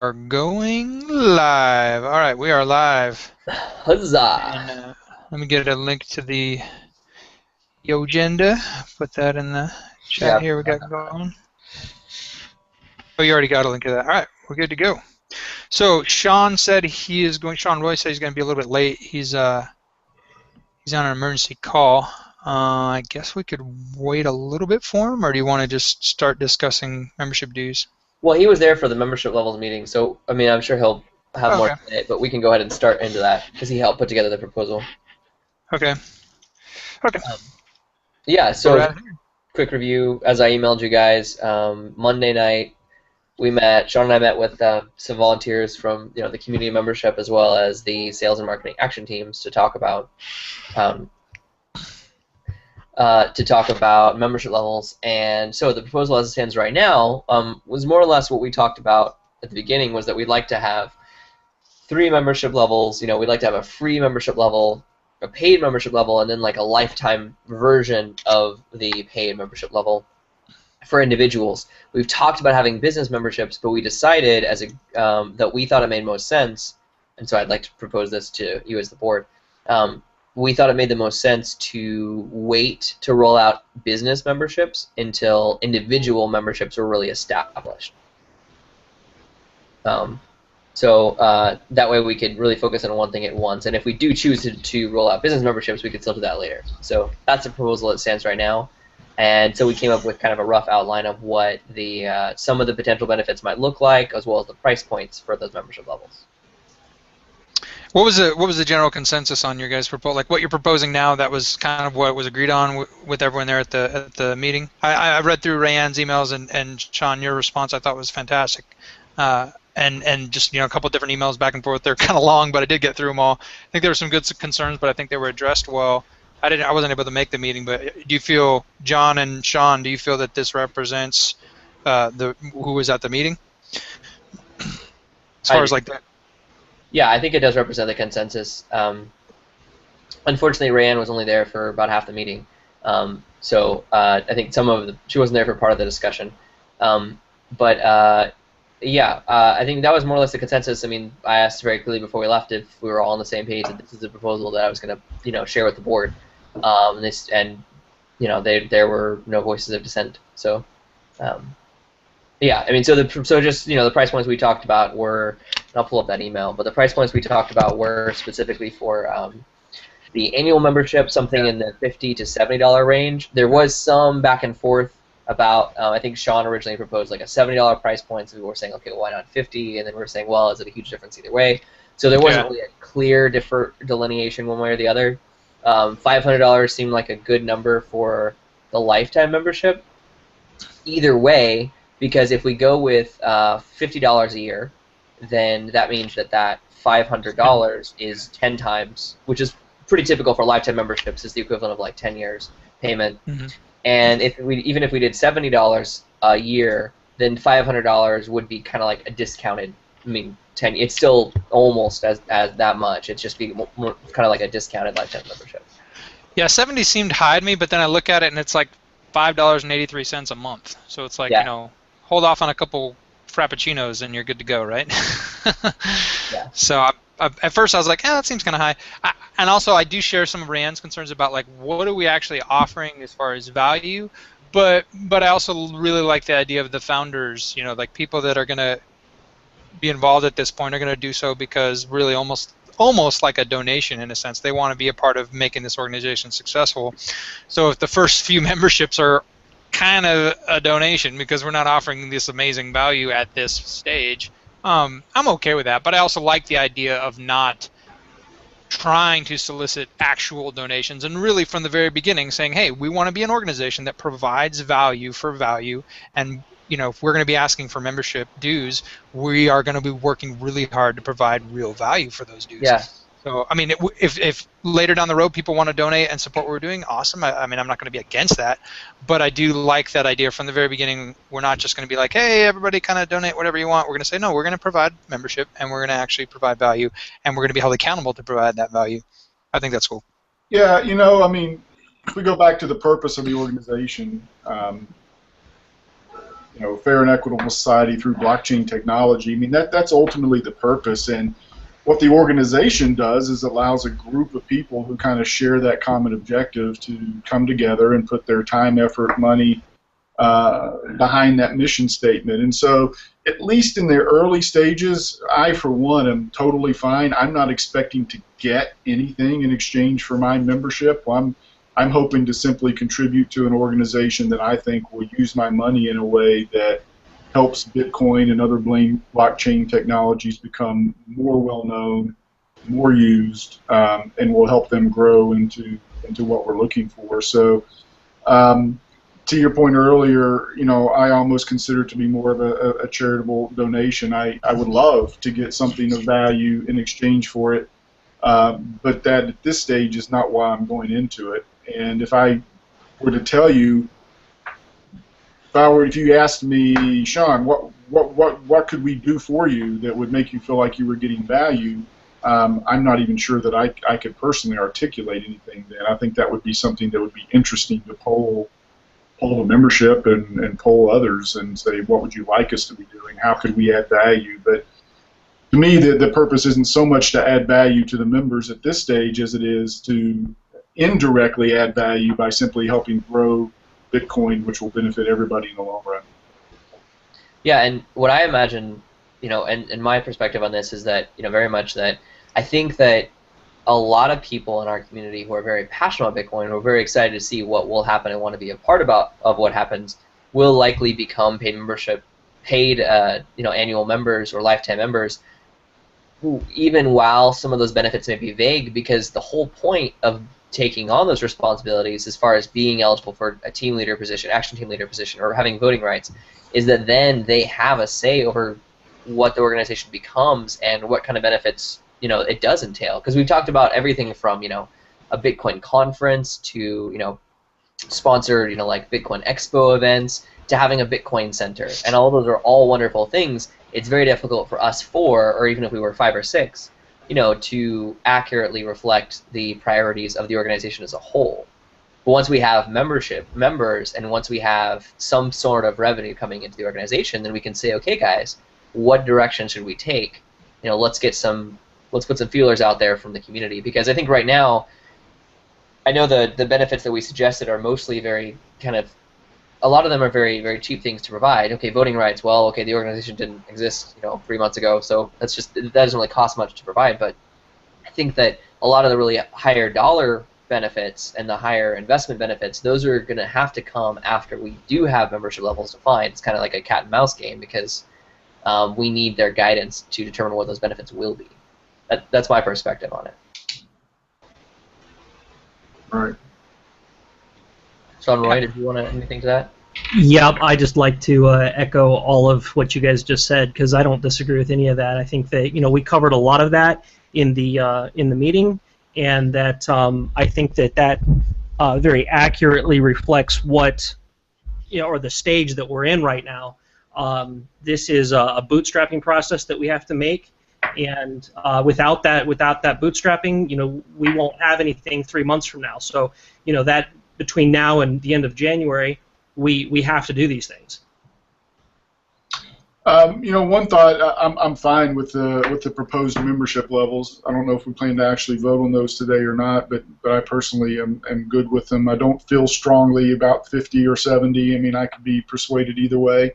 Are going live. All right, we are live. Huzzah! And let me get a link to the agenda. Put that in the chat Yeah. here. We got going. Oh, you already got a link to that. All right, we're good to go. So Sean said he is going. Sean Roy said he's going to be a little bit late. He's on an emergency call. I guess we could wait a little bit for him, or do you want to just start discussing membership dues? Well, he was there for the membership levels meeting, so I mean, I'm sure he'll have more Okay. to say, but we can go ahead and start into that because he helped put together the proposal. Okay. Okay. Um, yeah. Go So right ahead. quick review. As I emailed you guys, Monday night we met. Sean and I met with some volunteers from the community membership as well as the sales and marketing action teams um, to talk about membership levels. And so the proposal as it stands right now was more or less what we talked about at the beginning, was that we'd like to have 3 membership levels. We'd like to have a free membership level, a paid membership level, and then like a lifetime version of the paid membership level for individuals. We've talked about having business memberships, but we decided that we thought it made most sense, and so I'd like to propose this to you as the board. We thought it made the most sense to wait to roll out business memberships until individual memberships were really established. So that way we could really focus on one thing at once, and if we do choose to roll out business memberships, we could still do that later. So that's the proposal that stands right now. And so we came up with kind of a rough outline of what some of the potential benefits might look like, as well as the price points for those membership levels. What was the general consensus on your guys' proposal? Like what you're proposing now, that was kind of what was agreed on with everyone there at the meeting. I read through Rayanne's emails and Sean, your response I thought was fantastic. And just a couple of different emails back and forth. They're kind of long, but I did get through them all. I think there were some good concerns, but I think they were addressed well. I wasn't able to make the meeting, but do you feel, John and Sean, do you feel that this represents who was at the meeting as I far as do. like that? Yeah, I think it does represent the consensus. Unfortunately, Rayanne was only there for about half the meeting, so I think she wasn't there for part of the discussion. But yeah, I think that was more or less the consensus. I mean, I asked very clearly before we left if we were all on the same page that this is the proposal that I was going to share with the board. There were no voices of dissent. So. Yeah, I mean, so just the price points we talked about were, and I'll pull up that email, but the price points we talked about were specifically for the annual membership, something in the $50 to $70 range. There was some back and forth about, I think Sean originally proposed like a $70 price point, so we were saying, okay, well, why not 50? And then we were saying, well, is it a huge difference either way? So there wasn't really a clear delineation one way or the other. $500 seemed like a good number for the lifetime membership. Either way, because if we go with $50 a year, then that means that $500 is 10 times, which is pretty typical for lifetime memberships, is the equivalent of like 10 years payment. Mm-hmm. And even if we did $70 a year, then $500 would be kind of like a discounted. I mean, it's still almost as that much. It's just be more, kind of like a discounted lifetime membership. Yeah, 70 seemed high to me, but then I look at it and it's like $5.83 a month. So it's like, Yeah. Hold off on a couple frappuccinos and you're good to go, right? Yeah. So at first I was like, that seems kind of high. And also I do share some of Rand's concerns about like what are we actually offering as far as value, but I also really like the idea of the founders, like people that are going to be involved at this point are going to do so because really almost like a donation in a sense. They want to be a part of making this organization successful. So if the first few memberships are kind of a donation because we're not offering this amazing value at this stage, I'm okay with that. But I also like the idea of not trying to solicit actual donations and really from the very beginning saying, hey, we want to be an organization that provides value for value, and if we're going to be asking for membership dues, we are going to be working really hard to provide real value for those dues. Yeah. So, I mean, if later down the road people want to donate and support what we're doing, awesome. I mean, I'm not going to be against that, but I do like that idea from the very beginning. We're not just going to be like, hey, everybody kind of donate whatever you want. We're going to say, no, we're going to provide membership, and we're going to actually provide value, and we're going to be held accountable to provide that value. I think that's cool. Yeah, I mean, if we go back to the purpose of the organization, fair and equitable society through blockchain technology. I mean, that's ultimately the purpose. And what the organization does is allows a group of people who kind of share that common objective to come together and put their time, effort, money behind that mission statement. And so, at least in the early stages, I, for one, am totally fine. I'm not expecting to get anything in exchange for my membership. I'm hoping to simply contribute to an organization that I think will use my money in a way that helps Bitcoin and other blockchain technologies become more well-known, more used, and will help them grow into what we're looking for. So, to your point earlier, I almost consider it to be more of a charitable donation. I would love to get something of value in exchange for it, but that at this stage is not why I'm going into it. And if I were to tell you, if you asked me, Sean, what could we do for you that would make you feel like you were getting value? I'm not even sure that I could personally articulate anything then. I think that would be something that would be interesting to poll the membership and poll others and say, what would you like us to be doing? How could we add value? But to me, the purpose isn't so much to add value to the members at this stage as it is to indirectly add value by simply helping grow Bitcoin, which will benefit everybody in the long run. Yeah, and what I imagine, and my perspective on this is that, very much that I think that a lot of people in our community who are very passionate about Bitcoin, who are very excited to see what will happen and want to be a part of what happens, will likely become paid annual members or lifetime members, who, even while some of those benefits may be vague, because the whole point of taking on those responsibilities as far as being eligible for a team leader position, action team leader position, or having voting rights, is that then they have a say over what the organization becomes and what kind of benefits it does entail. Because we've talked about everything from a Bitcoin conference to sponsored like Bitcoin Expo events to having a Bitcoin center, and all those are all wonderful things. It's very difficult for us four, or even if we were 5 or 6, to accurately reflect the priorities of the organization as a whole. But once we have members, and once we have some sort of revenue coming into the organization, then we can say, okay, guys, what direction should we take? Let's put some feelers out there from the community, because I think right now, I know the benefits that we suggested are mostly very a lot of them are very, very cheap things to provide. Okay, voting rights. Well, okay, the organization didn't exist, 3 months ago, so that doesn't really cost much to provide. But I think that a lot of the really higher dollar benefits and the higher investment benefits, those are going to have to come after we do have membership levels defined. It's kind of like a cat and mouse game, because we need their guidance to determine what those benefits will be. That's my perspective on it. All right. Sean Roy, did you want to add anything to that? Yep, I just like to echo all of what you guys just said, because I don't disagree with any of that. I think that we covered a lot of that in the meeting, and that I think that very accurately reflects what or the stage that we're in right now. This is a bootstrapping process that we have to make, and without that bootstrapping, we won't have anything 3 months from now. So that between now and the end of January, we have to do these things. One thought, I'm fine with the proposed membership levels. I don't know if we plan to actually vote on those today or not, but I personally am good with them. I don't feel strongly about 50 or 70. I mean, I could be persuaded either way.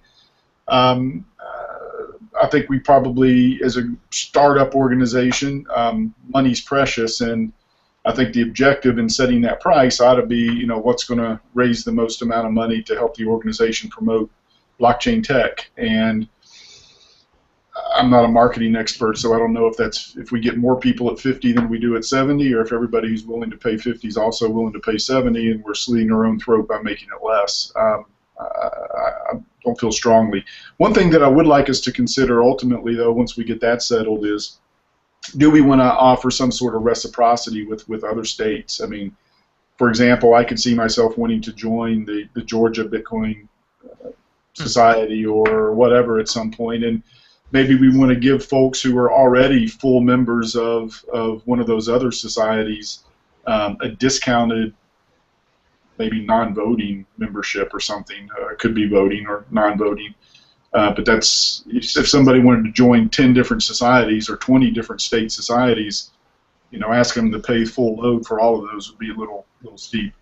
I think we probably, as a startup organization, money's precious, and I think the objective in setting that price ought to be, what's going to raise the most amount of money to help the organization promote blockchain tech. And I'm not a marketing expert, so I don't know if we get more people at 50 than we do at 70, or if everybody who's willing to pay 50 is also willing to pay 70, and we're slitting our own throat by making it less. I don't feel strongly. One thing that I would like us to consider ultimately, though, once we get that settled, is do we want to offer some sort of reciprocity with other states? I mean, for example, I could see myself wanting to join the Georgia Bitcoin Society or whatever at some point, and maybe we want to give folks who are already full members of one of those other societies a discounted maybe non-voting membership or something. It could be voting or non-voting. But that's if somebody wanted to join 10 different societies or 20 different state societies, ask them to pay full load for all of those would be a little steep.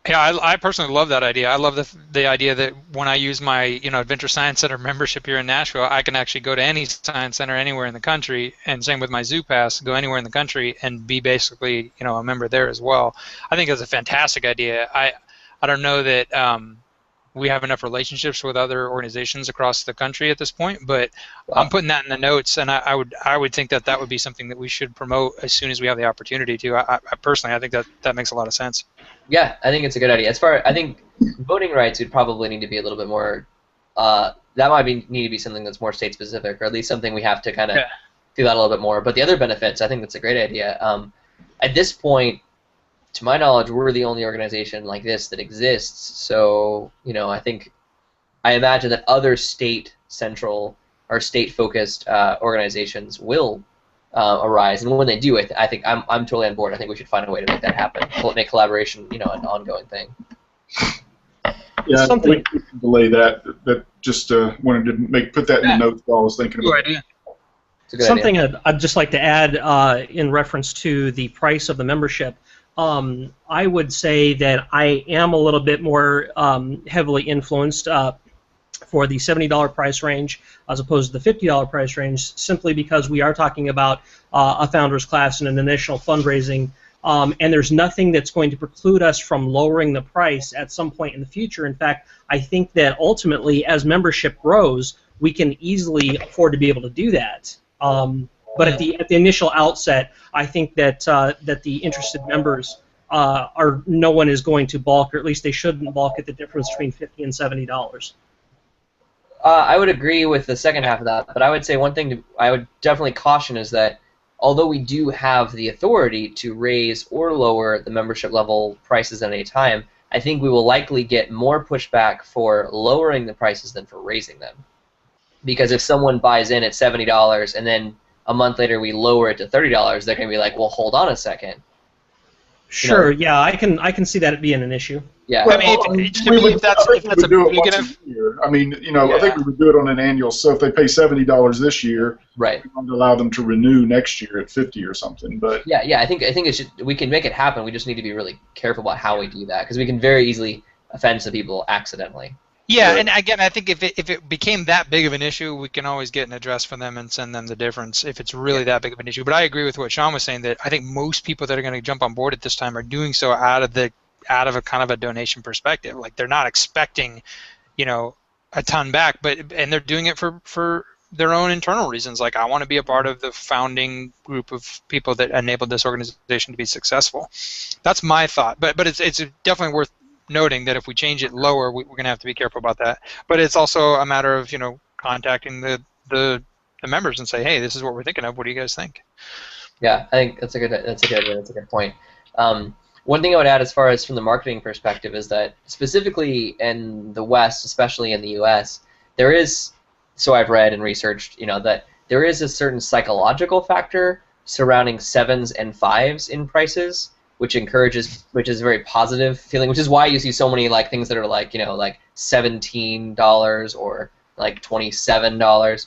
Yeah, I personally love that idea. I love the idea that when I use my Adventure Science Center membership here in Nashville, I can actually go to any science center anywhere in the country, and same with my Zoo Pass, go anywhere in the country and be basically a member there as well. I think that's a fantastic idea. I don't know that we have enough relationships with other organizations across the country at this point, but I'm putting that in the notes, and I would think that would be something that we should promote as soon as we have the opportunity to. I personally, I think that makes a lot of sense. Yeah, I think it's a good idea. I think voting rights would probably need to be a little bit more. That might need to be something that's more state specific, or at least something we have to kind of do that a little bit more. But the other benefits, I think that's a great idea. At this point, to my knowledge, we're the only organization like this that exists. So, I imagine that other state-central or state-focused organizations will arise, and when they do, I think I'm totally on board. I think we should find a way to make that happen. Make collaboration, an ongoing thing. Yeah, something we can delay that. That just wanted to put that in the notes while I was thinking about it. Something I'd just like to add in reference to the price of the membership. I would say that I am a little bit more heavily influenced for the $70 price range as opposed to the $50 price range, simply because we are talking about a founders class and an initial fundraising, and there's nothing that's going to preclude us from lowering the price at some point in the future. In fact, I think that ultimately, as membership grows, we can easily afford to be able to do that. But at the initial outset, I think that that the interested members no one is going to balk, or at least they shouldn't balk at the difference between $50 and $70. I would agree with the second half of that, but I would say one thing I would definitely caution is that although we do have the authority to raise or lower the membership level prices at any time, I think we will likely get more pushback for lowering the prices than for raising them. Because if someone buys in at $70 and then a month later we lower it to $30, they're going to be like, well, hold on a second. Sure, yeah, I can see that being an issue. Yeah. Well, I mean, if that's a big enough. I mean, I think we would do it on an annual. So if they pay $70 this year, right, we would allow them to renew next year at $50 or something. But yeah, I think it should. We can make it happen. We just need to be really careful about how we do that, because we can very easily offend some people accidentally. Yeah, and again, I think if it became that big of an issue, we can always get an address from them and send them the difference if it's really that big of an issue. But I agree with what Sean was saying, that I think most people that are going to jump on board at this time are doing so out of a kind of a donation perspective. Like, they're not expecting, a ton back, and they're doing it for their own internal reasons. Like, I want to be a part of the founding group of people that enabled this organization to be successful. That's my thought. But it's definitely worth noting that if we change it lower, we're going to have to be careful about that. But it's also a matter of contacting the members and say, hey, this is what we're thinking of. What do you guys think? Yeah, I think that's a good point. One thing I would add, as far as from the marketing perspective, is that specifically in the West, especially in the U.S., there is, so I've read and researched, that there is a certain psychological factor surrounding 7s and 5s in prices, which is a very positive feeling, which is why you see so many things that are like $17 or like $27.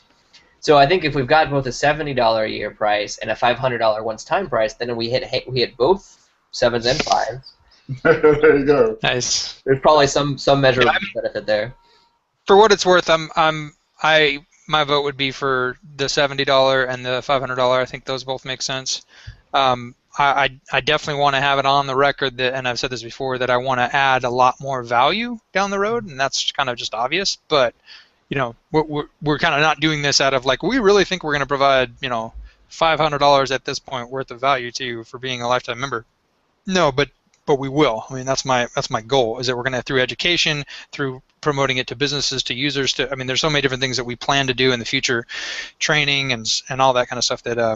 So I think if we've got both a $70 a year price and a $500 once-time price, then we hit both 7s and 5s. There you go. Nice. There's probably some measure of benefit there. For what it's worth, my vote would be for the $70 and the $500. I think those both make sense. I definitely want to have it on the record that, and I've said this before, that I want to add a lot more value down the road, and that's kind of just obvious. But we're kind of not doing this out of we really think we're going to provide $500 at this point worth of value to you for being a lifetime member. No, but we will. I mean, that's my goal, is that we're going to, through education, through promoting it to businesses, to users, there's so many different things that we plan to do in the future, training and all that kind of stuff that I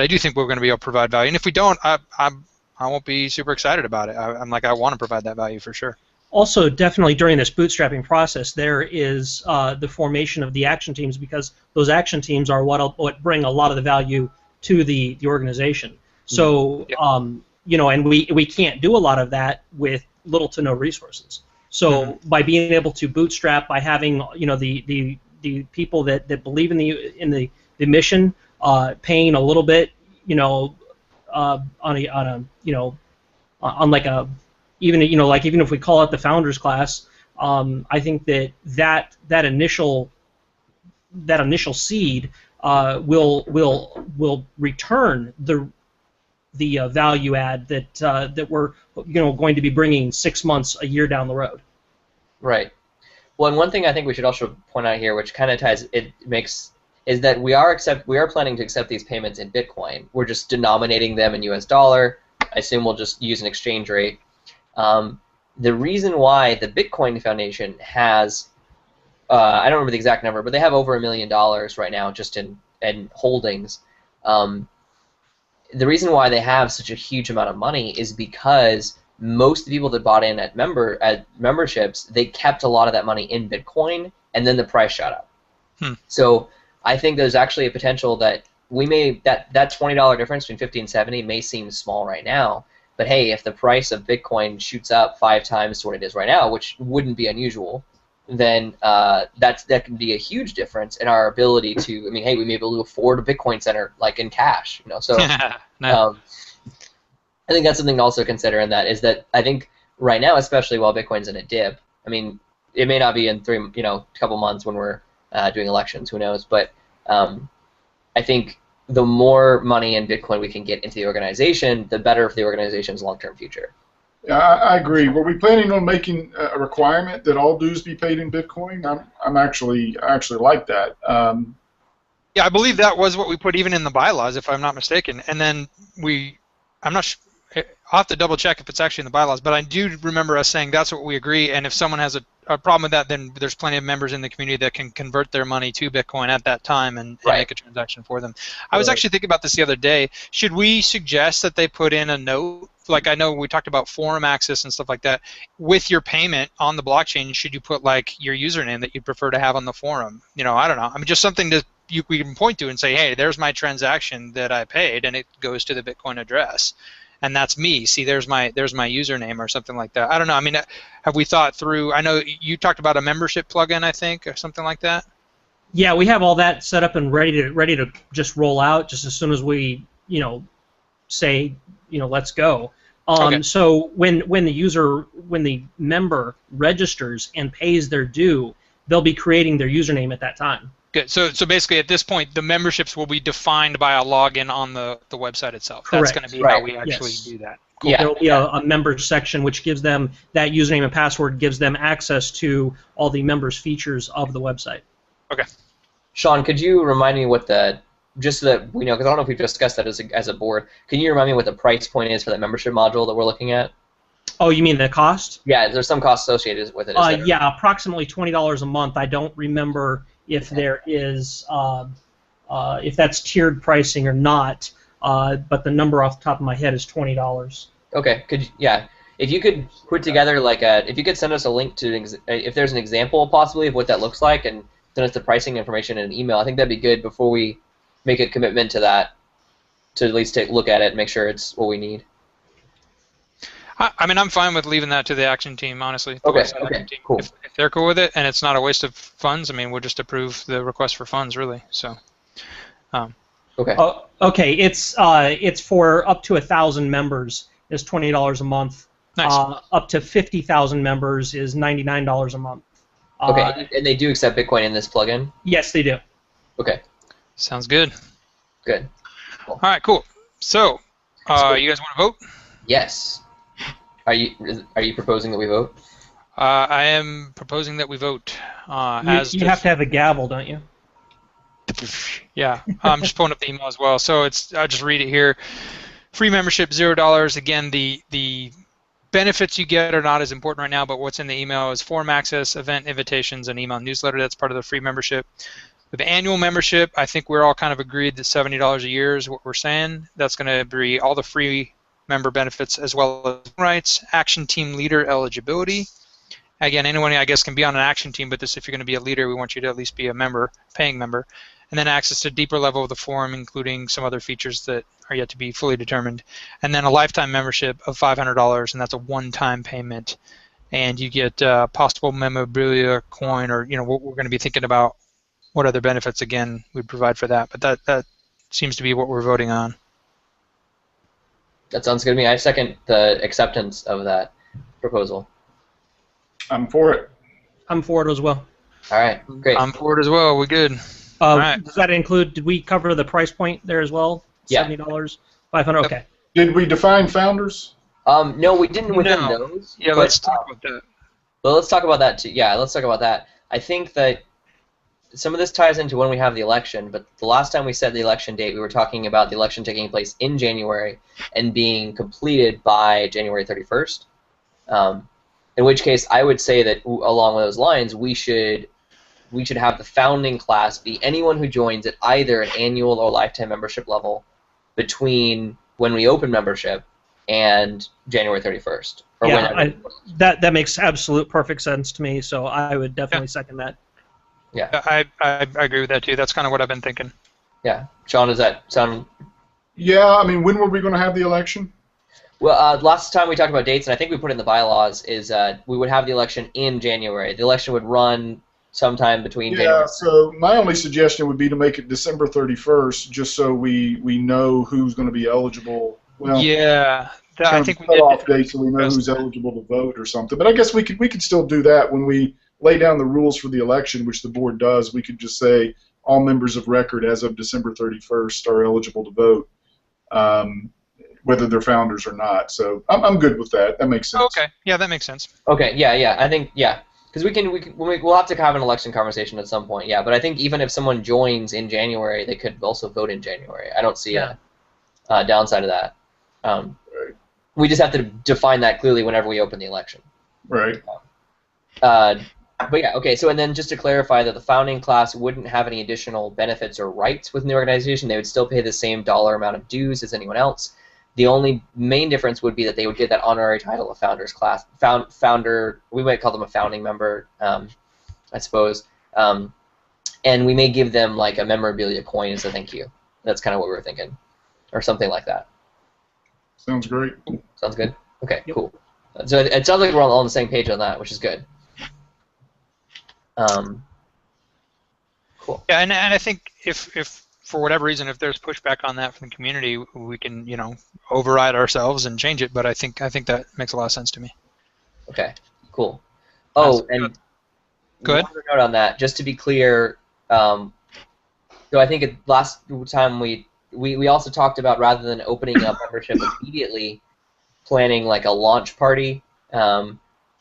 do think we're going to be able to provide value. And if we don't, I won't be super excited about it. I want to provide that value for sure. Also, definitely during this bootstrapping process, there is the formation of the action teams, because those action teams are what bring a lot of the value to the organization. So, and we can't do a lot of that with little to no resources. So by being able to bootstrap, by having the people that believe in the mission, paying a little bit, on like a even if we call it the founders class, I think that initial seed will return the value add that we're going to be bringing 6 months, a year down the road. Right. Well, and one thing I think we should also point out here, which kind of is that we are planning to accept these payments in Bitcoin. We're just denominating them in US dollar. I assume we'll just use an exchange rate. The reason why the Bitcoin Foundation has, I don't remember the exact number, but they have over $1 million right now just in holdings. The reason why they have such a huge amount of money is because most of the people that bought in at memberships, they kept a lot of that money in Bitcoin, and then the price shot up. So I think there's actually a potential that that $20 difference between 50 and 70 may seem small right now, but hey, if the price of Bitcoin shoots up 5 times to what it is right now, which wouldn't be unusual, then that can be a huge difference in our ability to. I mean, hey, we may be able to afford a Bitcoin center like in cash, So No. I think that's something to also consider. In that is that I think right now, especially while Bitcoin's in a dip, I mean, it may not be in a couple months when we're doing elections, who knows? But I think the more money in Bitcoin we can get into the organization, the better for the organization's long-term future. Yeah, I agree. Were we planning on making a requirement that all dues be paid in Bitcoin? I actually like that. Yeah, I believe that was what we put even in the bylaws, if I'm not mistaken. And then I'm not sure. I'll have to double check if it's actually in the bylaws, but I do remember us saying that's what we agree, and if someone has a problem with that, then there's plenty of members in the community that can convert their money to Bitcoin at that time and make a transaction for them. I was actually thinking about this the other day. Should we suggest that they put in a note, like I know we talked about forum access and stuff like that, with your payment on the blockchain, should you put like your username that you'd prefer to have on the forum? I don't know. I mean, just something we can point to and say, hey, there's my transaction that I paid, and it goes to the Bitcoin address. And that's me. See, there's my username or something like that. I don't know. I mean, have we thought through? I know you talked about a membership plugin, I think, or something like that. Yeah, we have all that set up and ready to just roll out just as soon as we say let's go. Okay. So when the member registers and pays their due, they'll be creating their username at that time. Good. So basically, at this point, the memberships will be defined by a login on the website itself. Correct. That's going to be how we actually do that. Cool. Yeah. There will be a members section which gives them that username and password, gives them access to all the members' features of the website. Okay. Sean, could you remind me just so that we know, because I don't know if we've discussed that as a board, can you remind me what the price point is for that membership module that we're looking at? Oh, you mean the cost? Yeah, there's some cost associated with it. Yeah, approximately $20 a month. I don't remember if there is if that's tiered pricing or not, but the number off the top of my head is $20. Okay, if you could put together if you could send us a link to if there's an example possibly of what that looks like and send us the pricing information in an email, I think that'd be good before we make a commitment to that, to at least take a look at it and make sure it's what we need. I mean, I'm fine with leaving that to the action team, honestly. Okay, cool. If they're cool with it and it's not a waste of funds, I mean, we'll just approve the request for funds, really. So. Okay. Okay. It's for up to 1,000 members is $20 a month. Nice. Up to 50,000 members is $99 a month. Okay, and they do accept Bitcoin in this plugin? Yes, they do. Okay. Sounds good. Good. Cool. All right, cool. So, you guys want to vote? Yes. Are you proposing that we vote? I am proposing that we vote. You have to have a gavel, don't you? Yeah, I'm just pulling up the email as well. So I'll just read it here. Free membership, $0. Again, the benefits you get are not as important right now, but what's in the email is forum access, event invitations, and email newsletter. That's part of the free membership. With the annual membership, I think we're all kind of agreed that $70 a year is what we're saying. That's going to be all the free member benefits as well as rights, action team leader eligibility. Again, anyone I guess can be on an action team, but if you're going to be a leader, we want you to at least be a member, paying member. and then access to a deeper level of the forum, including some other features that are yet to be fully determined, and then a lifetime membership of $500, and that's a one-time payment, and you get possible memorabilia coin, or what we're going to be thinking about, what other benefits again we'd provide for that, but that seems to be what we're voting on. That sounds good to me. I second the acceptance of that proposal. I'm for it. I'm for it as well. All right, great. I'm for it as well. We're good. All right. Does that include? Did we cover the price point there as well? Yeah. $70, $500. Okay. Did we define founders? No, we didn't within No. those. Yeah, but, let's talk about that. Well, let's talk about that too. Yeah, let's talk about that. I think that some of this ties into when we have the election, but the last time we set the election date, we were talking about the election taking place in January and being completed by January 31st. In which case, I would say that along those lines, we should have the founding class be anyone who joins at either an annual or lifetime membership level between when we open membership and January 31st. Or Yeah, that makes absolute perfect sense to me. So I would definitely second that. Yeah, I agree with that too. That's kind of what I've been thinking. yeah. Sean, does that sound? Yeah, I mean, when were we going to have the election? Well, last time we talked about dates, and I think we put in the bylaws, is we would have the election in January. The election would run sometime between January. Yeah, so my only suggestion would be to make it December 31st, just so we know who's going to be eligible. Well, Yeah, I think we cut did. off date so we know who's eligible to vote or something. But I guess we could still do that when we lay down the rules for the election, which the board does. We could just say all members of record as of December 31st are eligible to vote, whether they're founders or not. So I'm good with that. That makes sense. Okay, yeah, that makes sense. Okay, yeah. I think because we'll have to have an election conversation at some point. Yeah, but I think even if someone joins in January, they could also vote in January. I don't see a downside of that. We just have to define that clearly whenever we open the election. Right. But yeah, okay, so and then just to clarify that the founding class wouldn't have any additional benefits or rights within the organization. They would still pay the same dollar amount of dues as anyone else. The only main difference would be that they would get that honorary title of founders class. Founder, we might call them a founding member, I suppose. And we may give them like a memorabilia coin as a thank you. That's kind of what we were thinking. Or something like that. Sounds great. Sounds good? Okay, cool. So it sounds like we're all on the same page on that, which is good. Cool. Yeah, and I think if for whatever reason, if there's pushback on that from the community, we can override ourselves and change it. But I think that makes a lot of sense to me. Okay, cool. Oh, and go ahead. One note on that, just to be clear. So I think last time we also talked about, rather than opening up membership immediately, planning like a launch party.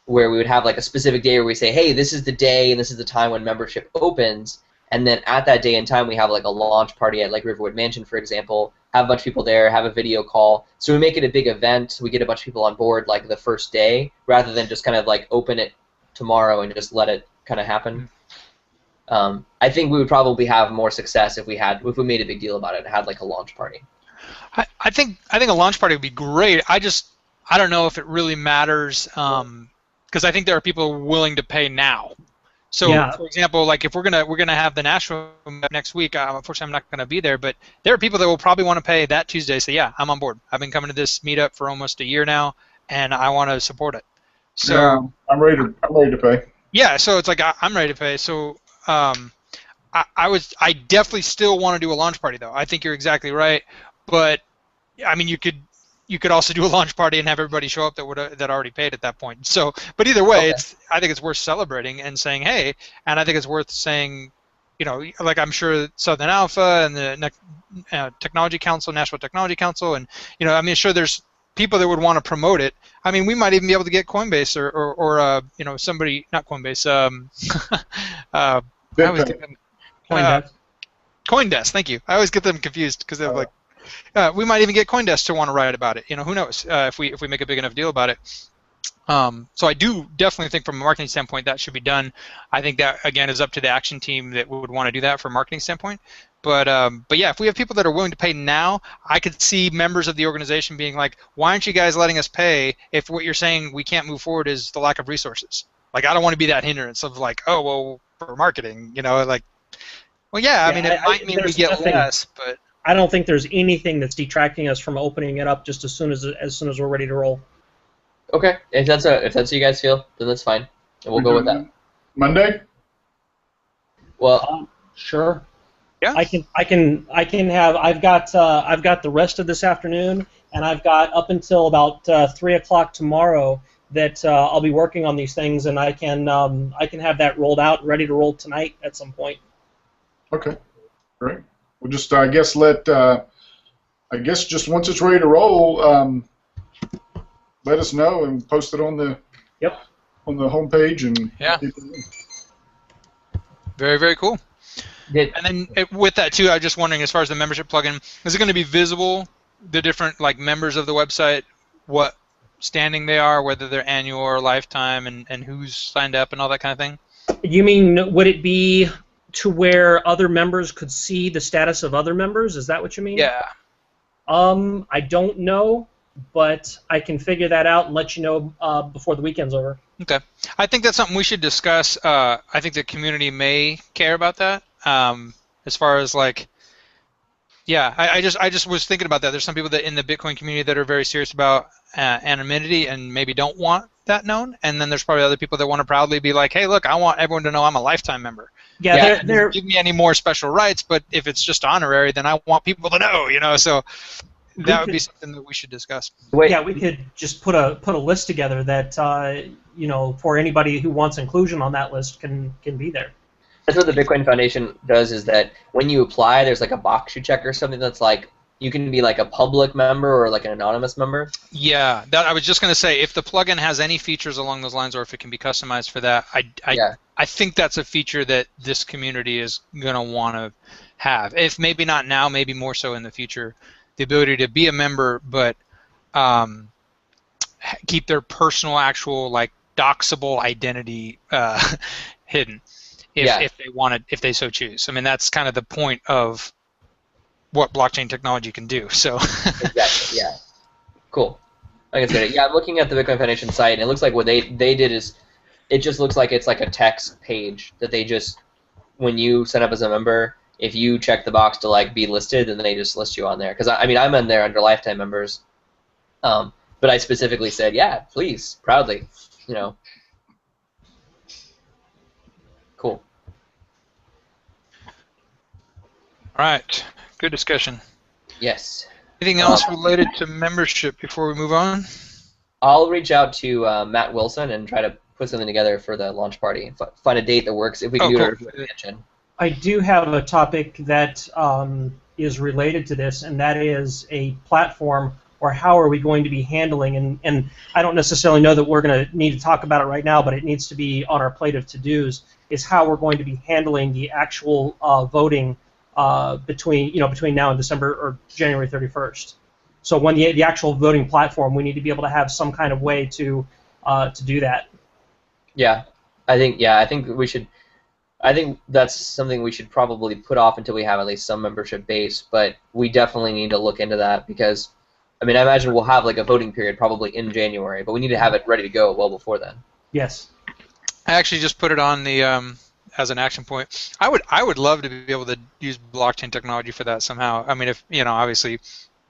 Where we would have like a specific day where we say, hey, this is the day and this is the time when membership opens, and then at that day and time we have like a launch party at like Riverwood Mansion, for example, have a bunch of people there, have a video call, so we make it a big event, we get a bunch of people on board like the first day, rather than just kind of like open it tomorrow and just let it kind of happen. I think we would probably have more success if we made a big deal about it and had like a launch party. I think a launch party would be great. I don't know if it really matters. Because I think there are people willing to pay now. So, for example, like if we're gonna have the Nashville next week, unfortunately I'm not gonna be there, but there are people that will probably want to pay that Tuesday. Say, yeah, I'm on board. I've been coming to this meetup for almost a year now, and I want to support it. So yeah, I'm ready to pay. Yeah, so it's like I'm ready to pay. So I definitely still want to do a launch party though. I think you're exactly right, but I mean you could also do a launch party and have everybody show up that already paid at that point. So, but either way, I think it's worth celebrating and saying, hey, and I think it's worth saying, like I'm sure Southern Alpha and the Technology Council, Nashville Technology Council, and sure there's people that would want to promote it. I mean, we might even be able to get Coinbase or somebody, not Coinbase. I always get them. CoinDesk. Thank you. I always get them confused because they're like. We might even get CoinDesk to want to write about it. Who knows if we make a big enough deal about it. So I do definitely think from a marketing standpoint that should be done. I think that again is up to the action team that would want to do that from a marketing standpoint. But yeah, if we have people that are willing to pay now, I could see members of the organization being like, why aren't you guys letting us pay if what you're saying we can't move forward is the lack of resources? Like I don't want to be that hindrance of like, oh well, for marketing, like. Well, yeah, I Yeah, mean, it might mean we there's get nothing- less, but I don't think there's anything that's detracting us from opening it up just as soon as we're ready to roll. Okay, if that's what you guys feel, then that's fine, and we'll go with that. Monday? Well, Sure. yeah. I can have. I've got the rest of this afternoon, and I've got up until about 3 o'clock tomorrow that I'll be working on these things, and I can have that rolled out, ready to roll tonight at some point. Okay, great. We'll just, I guess, just once it's ready to roll, let us know and post it on the on the homepage and Yeah. Very, very cool. did, And then with that too, I was just wondering, as far as the membership plugin, is it going to be visible, the different like members of the website, what standing they are, whether they're annual or lifetime, and who's signed up and all that kind of thing? You mean, would it be to where other members could see the status of other members? Is that what you mean? Yeah. I don't know, but I can figure that out and let you know before the weekend's over. Okay. I think that's something we should discuss. I think the community may care about that. As far as like, yeah, I just was thinking about that. There's some people that in the Bitcoin community that are very serious about anonymity and maybe don't want that known, and then there's probably other people that want to proudly be like, hey, look, I want everyone to know I'm a lifetime member. Yeah, Don't give me any more special rights, but if it's just honorary, then I want people to know, so that would be something that we should discuss. wait, yeah, we could just put a list together that for anybody who wants inclusion on that list can be there. that's what the Bitcoin Foundation does, is that when you apply, there's like a box you check or something that's like, you can be like a public member or like an anonymous member. Yeah, that I was just going to say, if the plugin has any features along those lines, or if it can be customized for that, I think that's a feature that this community is going to want to have. If maybe not now, maybe more so in the future, the ability to be a member, but keep their personal, actual, like doxable identity hidden, if they so choose. I mean, that's kind of the point of what blockchain technology can do. So Exactly. Yeah. Cool. I think it's good. Yeah, I'm looking at the Bitcoin Foundation site, and it looks like what they did is, it just looks like it's like a text page that they just, when you sign up as a member, if you check the box to like be listed, then they just list you on there. Because I mean, I'm in there under lifetime members, but I specifically said, yeah, please, proudly, Cool. all right, good discussion. Yes. Anything else related to membership before we move on? I'll reach out to Matt Wilson and try to put something together for the launch party. Find a date that works. If we can do it cool. at convention. I do have a topic that is related to this, and that is a platform, or how are we going to be handling, and I don't necessarily know that we're going to need to talk about it right now, but it needs to be on our plate of to-dos, is how we're going to be handling the actual voting between now and December or January 31st. So when the actual voting platform, we need to be able to have some kind of way to do that. Yeah, I think we should. I think that's something we should probably put off until we have at least some membership base. But we definitely need to look into that, because, I mean, I imagine we'll have like a voting period probably in January, but we need to have it ready to go well before then. Yes. I actually just put it on the as an action point. I would love to be able to use blockchain technology for that somehow. I mean, if obviously,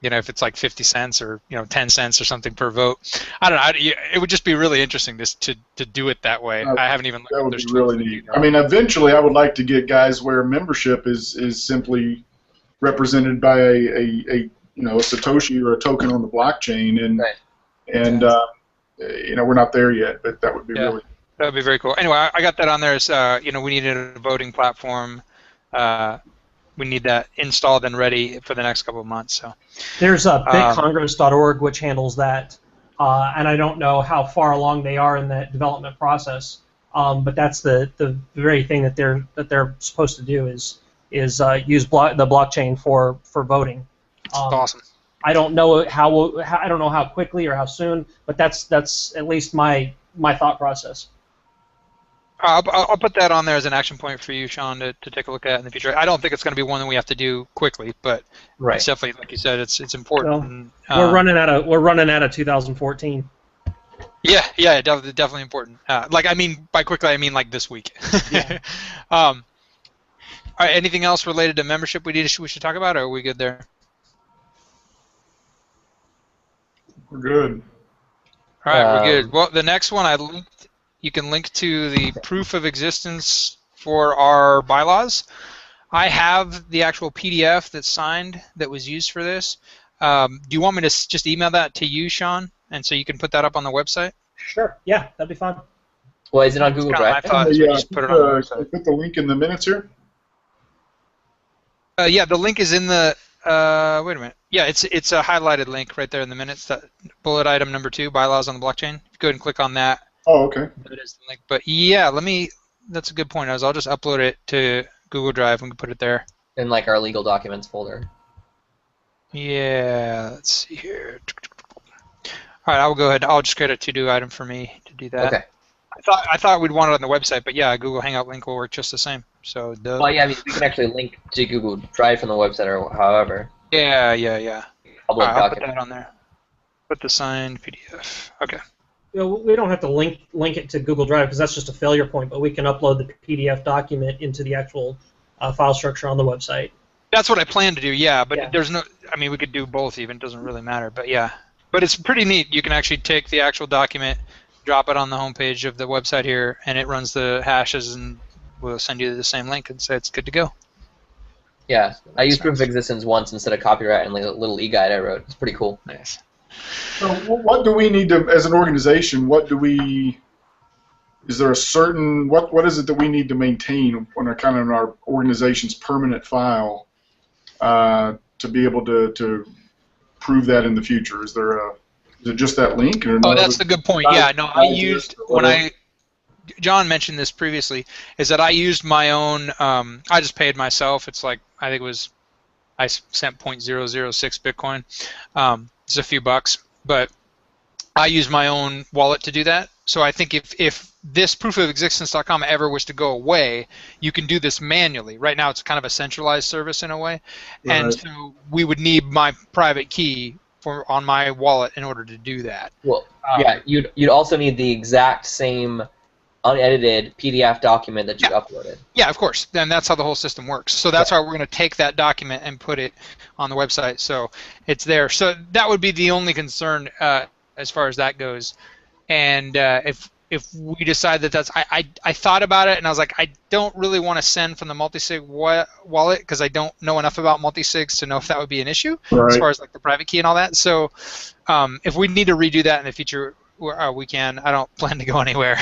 if it's like 50 cents or 10 cents or something per vote, I don't know. It would just be really interesting to do it that way. I haven't even looked. That would be really neat. I mean, eventually, I would like to get guys where membership is simply represented by a Satoshi or a token on the blockchain, and Right. and we're not there yet, but that would be really. That would be very cool. Anyway, I got that on there as, we needed a voting platform. We need that installed and ready for the next couple of months. So There's bitcongress.org, which handles that, and I don't know how far along they are in that development process. But that's the very thing that they're supposed to do is use the blockchain for voting. awesome. I don't know how quickly or how soon, but that's at least my thought process. I'll put that on there as an action point for you, Sean, to take a look at in the future. I don't think it's going to be one that we have to do quickly, but it's definitely, like you said, it's important. Well, we're running out of 2014. Yeah, definitely important. By quickly, I mean like this week. Yeah. All All right, anything else related to membership we should talk about, or are we good there? We're good. All right, we're good. Well, the next one you can link to the proof of existence for our bylaws. I have the actual PDF that's signed that was used for this. Do you want me to just email that to you, Sean, and so you can put that up on the website? Sure. Yeah, that'd be fine. Well, is it on Google Drive? I thought we just put it on the website. Put the link in the minutes here. Yeah, the link is in the. Wait a minute. Yeah, it's a highlighted link right there in the minutes. That bullet item number 2, bylaws on the blockchain. Go ahead and click on that. Oh, okay. That is the link. But yeah, that's a good point. I'll just upload it to Google Drive and put it there. In like our legal documents folder. Yeah, let's see here. All right, I'll go ahead. I'll just create a to-do item for me to do that. Okay. I thought we'd want it on the website, but yeah, Google Hangout link will work just the same. So well, yeah, I mean, we can actually link to Google Drive from the website or however. Yeah. Public All right, I'll put document. that on there. Put the signed PDF. Okay. You know, we don't have to link it to Google Drive because that's just a failure point, but we can upload the PDF document into the actual file structure on the website. That's what I plan to do, yeah, but Yeah. there's no, I mean, we could do both even, it doesn't really matter, but yeah. But it's pretty neat. You can actually take the actual document, drop it on the homepage of the website here, and it runs the hashes and will send you the same link and say it's good to go. Yeah, I used proof of existence once instead of copyright and like a little e-guide I wrote. It's pretty cool. Nice. So what do we need to, as an organization, is there a certain, what is it that we need to maintain on our organization's permanent file to be able to prove that in the future? Is it just that link? Or Oh, that's the good point. Yeah, no, I used, John mentioned this previously, is that I used my own, I just paid myself. It's like, I think it was, I sent 0.006 Bitcoin. It's a few bucks, but I use my own wallet to do that. So I think if this proofofexistence.com ever was to go away, you can do this manually. Right now it's kind of a centralized service in a way. Right. And so we would need my private key on my wallet in order to do that. Well, yeah, you'd also need the exact same unedited PDF document that you uploaded. Yeah, of course. And that's how the whole system works. So that's why we're going to take that document and put it on the website. So it's there. So that would be the only concern as far as that goes. And if we decide that that's, I thought about it and I was like, I don't really want to send from the multisig wallet because I don't know enough about multisigs to know if that would be an issue as far as like the private key and all that. So if we need to redo that in the future, we can. I don't plan to go anywhere.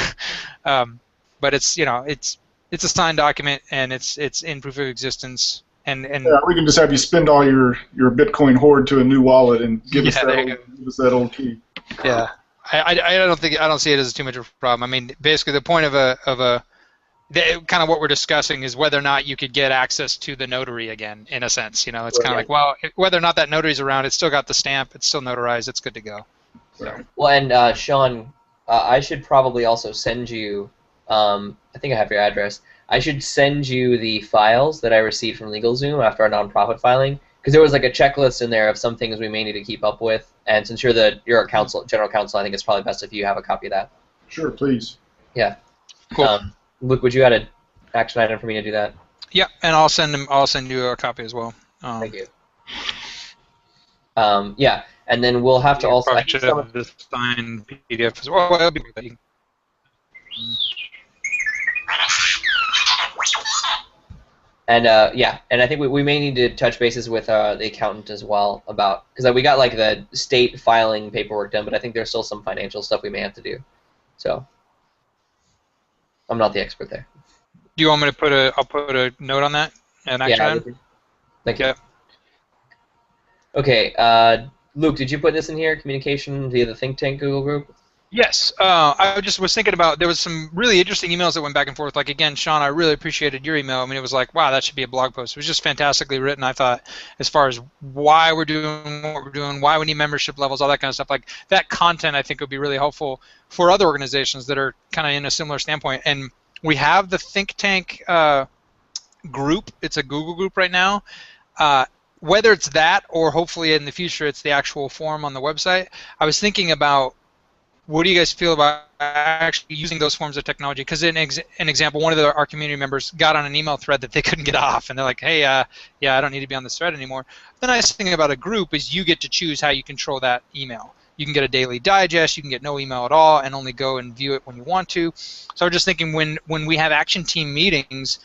But it's it's a signed document and it's in proof of existence. And yeah, we can just have you spend all your Bitcoin hoard to a new wallet and give us that old key. Yeah. I don't see it as too much of a problem. I mean, basically the point of kind of what we're discussing is whether or not you could get access to the notary again, in a sense. You know, it's kind of like, well, whether or not that notary's around, it's still got the stamp, it's still notarized, it's good to go. So. Well, and Sean, I should probably also send you, I think I have your address, I should send you the files that I received from LegalZoom after our nonprofit filing, because there was like a checklist in there of some things we may need to keep up with, and since you're our general counsel, I think it's probably best if you have a copy of that. Sure, please. Yeah. Cool. Luke, would you add an action item for me to do that? Yeah, and I'll send you a copy as well. Thank you. Yeah, and then we'll have to also. I should have the signed PDF as well. And yeah, and I think we may need to touch bases with the accountant as well about, because we got like the state filing paperwork done, but I think there's still some financial stuff we may have to do. So I'm not the expert there. Do you want me to I'll put a note on that? An action item? Thank you. Yeah. Okay, Luke, did you put this in here? Communication via the think tank Google group? Yes. I just was thinking about, there was some really interesting emails that went back and forth. Like, again, Sean, I really appreciated your email. I mean, it was like, wow, that should be a blog post. It was just fantastically written, I thought, as far as why we're doing what we're doing, why we need membership levels, all that kind of stuff. Like, that content, I think, would be really helpful for other organizations that are kind of in a similar standpoint. And we have the think tank group. It's a Google group right now. Whether it's that or hopefully in the future it's the actual form on the website, I was thinking about what do you guys feel about actually using those forms of technology? Because an example, one of our community members got on an email thread that they couldn't get off, and they're like, hey, yeah, I don't need to be on this thread anymore. The nice thing about a group is you get to choose how you control that email. You can get a daily digest, you can get no email at all, and only go and view it when you want to. So I'm just thinking when we have action team meetings,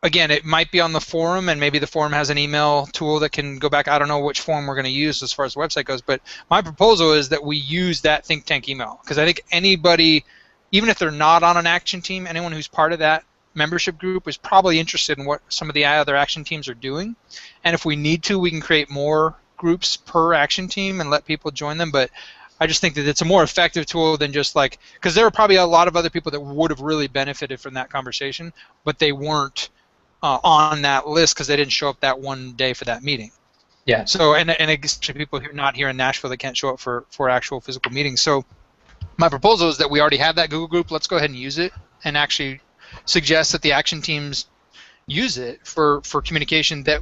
again, it might be on the forum, and maybe the forum has an email tool that can go back. I don't know which forum we're going to use as far as the website goes, but my proposal is that we use that think tank email, because I think anybody, even if they're not on an action team, anyone who's part of that membership group is probably interested in what some of the other action teams are doing. And if we need to, we can create more groups per action team and let people join them. But I just think that it's a more effective tool than just like, because there are probably a lot of other people that would have really benefited from that conversation, but they weren't on that list because they didn't show up that one day for that meeting. Yeah. So and it's to people who are not here in Nashville that can't show up for actual physical meetings. So my proposal is that we already have that Google group. Let's go ahead and use it and actually suggest that the action teams use it for communication that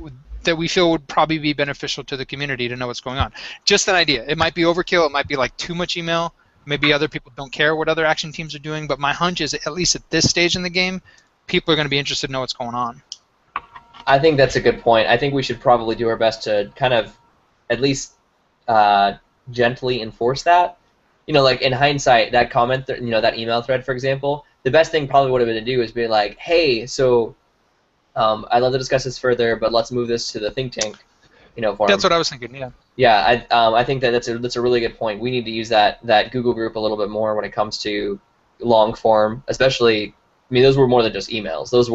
we feel would probably be beneficial to the community to know what's going on. Just an idea. It might be overkill. It might be like too much email. Maybe other people don't care what other action teams are doing. But my hunch is, at least at this stage in the game, people are going to be interested to know what's going on. I think that's a good point. I think we should probably do our best to kind of at least gently enforce that. You know, like in hindsight, that comment, you know, that email thread, for example, the best thing probably would have been to do is be like, hey, so I'd love to discuss this further, but let's move this to the think tank, you know, forum. That's what I was thinking. Yeah. Yeah, I think that's a really good point. We need to use that Google group a little bit more when it comes to long form, especially. I mean, those were more than just emails. Those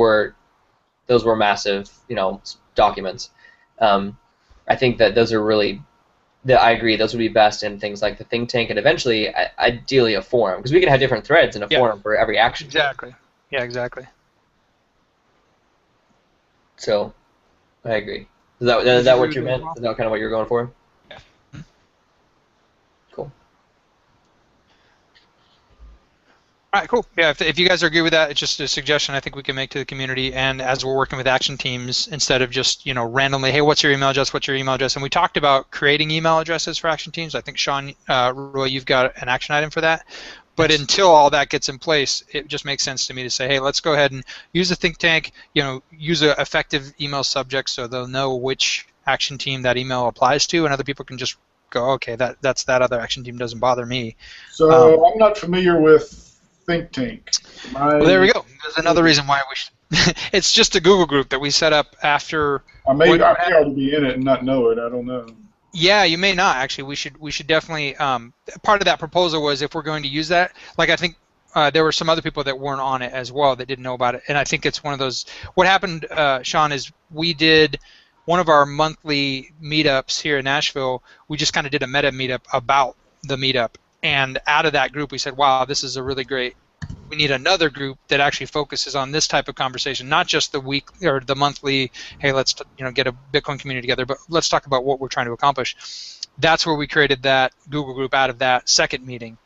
were massive, you know, documents. I think that those are really. I agree. Those would be best in things like the think tank and eventually, ideally, a forum, because we can have different threads in a forum for every action. Exactly. Yeah, exactly. So, I agree. Is that what you meant? Is that kind of what you were going for? Yeah. Cool. All right, cool. Yeah, if you guys are good with that, it's just a suggestion I think we can make to the community. And as we're working with action teams, instead of just, you know, randomly, hey, what's your email address? What's your email address? And we talked about creating email addresses for action teams. I think Sean, Roy, you've got an action item for that. But until all that gets in place, it just makes sense to me to say, hey, let's go ahead and use a think tank. You know, use an effective email subject so they'll know which action team that email applies to, and other people can just go, okay, that's that other action team, doesn't bother me. So I'm not familiar with think tank. Well, there we go. There's another reason why we should. It's just a Google group that we set up after. I may already be in it and not know it. I don't know. Yeah, you may not actually. We should definitely. Part of that proposal was if we're going to use that. Like I think there were some other people that weren't on it as well that didn't know about it, and I think it's one of those. What happened, Sean, is we did one of our monthly meetups here in Nashville. We just kind of did a meta meetup about the meetup, and out of that group, we said, "Wow, this is a really great." We need another group that actually focuses on this type of conversation, not just the week or the monthly, hey, let's get a Bitcoin community together, but let's talk about what we're trying to accomplish. That's where we created that Google group out of that second meeting,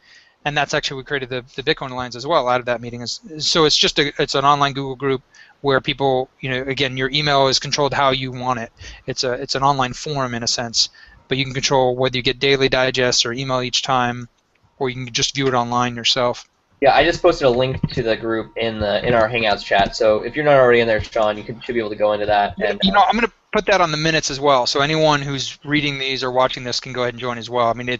and that's actually we created the Bitcoin Alliance as well out of that meeting. So it's just it's an online Google group where people, again, your email is controlled how you want it. It's an online forum in a sense, but you can control whether you get daily digests or email each time, or you can just view it online yourself. Yeah, I just posted a link to the group in our Hangouts chat. So if you're not already in there, Sean, you should be able to go into that. And I'm going to put that on the minutes as well. So anyone who's reading these or watching this can go ahead and join as well. I mean,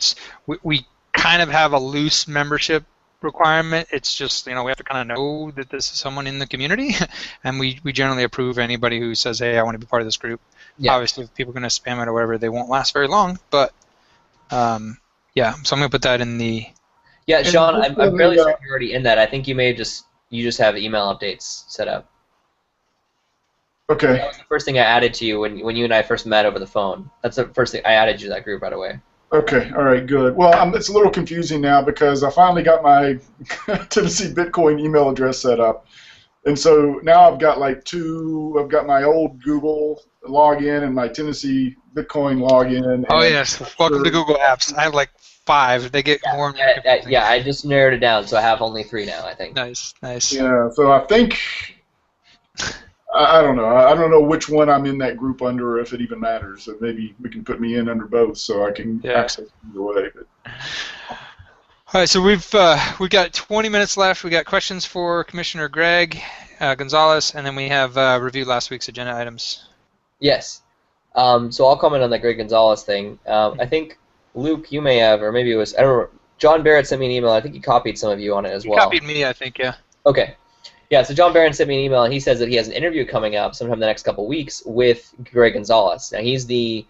we kind of have a loose membership requirement. It's just we have to kind of know that this is someone in the community, and we generally approve anybody who says, hey, I want to be part of this group. Yeah. Obviously, if people are going to spam it or whatever, they won't last very long. But yeah, so I'm going to put that in the. Yeah, Sean, I'm fairly certain you're already in that. I think you may just have email updates set up. Okay. That was the first thing I added to you when you and I first met over the phone. That's the first thing I added you to that group right away. Okay, all right, good. Well, it's a little confusing now because I finally got my Tennessee Bitcoin email address set up. And so now I've got I've got my old Google login and my Tennessee Bitcoin login. Oh, yes. Welcome to Google Apps. I have 5. They get more and more. Yeah, I just narrowed it down, so I have only 3 now, I think. Nice. Yeah, so I think I don't know. I don't know which one I'm in that group under, or if it even matters. So maybe we can put me in under both, so I can access either way. But. All right, so we've got 20 minutes left. We got questions for Commissioner Greg Gonzalez, and then we have reviewed last week's agenda items. Yes. So I'll comment on the Greg Gonzalez thing. I think, Luke, you may have, or maybe it was, I don't remember, John Barrett sent me an email. I think he copied some of you on it as well. He copied me, I think, yeah. Okay. Yeah, so John Barron sent me an email, and he says that he has an interview coming up sometime in the next couple weeks with Greg Gonzalez. Now, he's the